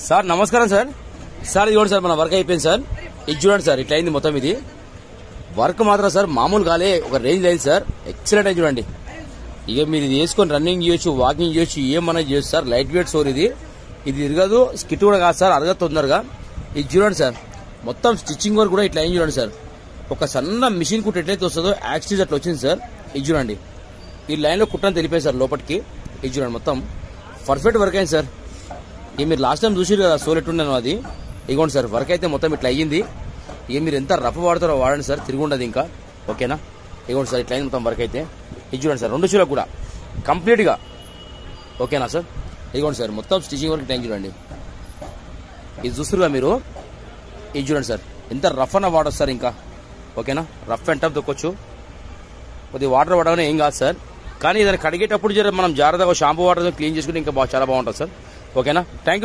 Sir నమస్కారం sir. Sir ఇది చూడండి సార్, మన వర్క్ అయిపోయింది సార్. ఇది చూడండి సార్, ఇట్లా అయింది మొత్తం. ఇది వర్క్ మాత్రం సార్ మామూలు కాలే, ఒక రేంజ్ లేదు సార్. ఎక్సలెంట్ అయింది చూడండి. ఇక మీరు ఇది వేసుకొని రన్నింగ్ చేయొచ్చు, వాకింగ్ చేయొచ్చు, ఏమన్నా చేయొచ్చు సార్. లైట్ వెయిట్ సోర్ ఇది తిరగదు, స్కిట్ కూడా కాదు సార్, అరగదు తొందరగా. ఇది చూడండి సార్, మొత్తం స్టిచ్చింగ్ వర్క్ కూడా ఇట్లా అయింది చూడండి సార్. ఒక సన్న మిషన్ కుట్ట ఎట్లయితే వస్తుందో యాక్సిస్ అట్లా వచ్చింది సార్. ఇది చూడండి, ఈ లైన్లో కుట్టని తెలిపాయి సార్ లోపలికి. ఇది చూడండి, మొత్తం పర్ఫెక్ట్ వర్క్ అయింది సార్. ఇక మీరు లాస్ట్ టైం చూసారు కదా సోల్ ఎట్టుండను అది. ఇగోండి సార్, వర్క్ అయితే మొత్తం ఇట్లా అయ్యింది. ఇక మీరు ఎంత రఫ్ వాడతారో వాడండి సార్, తిరిగి ఉండదు ఇంకా. ఓకేనా? ఇగోండి సార్, ఇట్లా అయింది మొత్తం వర్క్ అయితే. ఇది చూడండి సార్, 2 చీరలు కూడా కంప్లీట్గా. ఓకేనా సార్? ఇదిగోండి సార్, మొత్తం స్టిచ్చింగ్ వర్క్ టైం చూడండి. ఇది చూస్తురుగా మీరు. ఇది చూడండి సార్, ఎంత రఫ్ అన్న వాడచ్చు సార్ ఇంకా. ఓకేనా? రఫ్ అండ్ టఫ్ దొక్కొచ్చు, కొద్దిగా వాటర్ పడగానే ఏం కాదు సార్. కానీ దాన్ని కడిగేటప్పుడు మనం జాగ్రత్తగా షాంపూ వాటర్ క్లీన్ చేసుకుంటే ఇంకా చాలా బాగుంటుంది సార్. ఓకేనా? Thank you.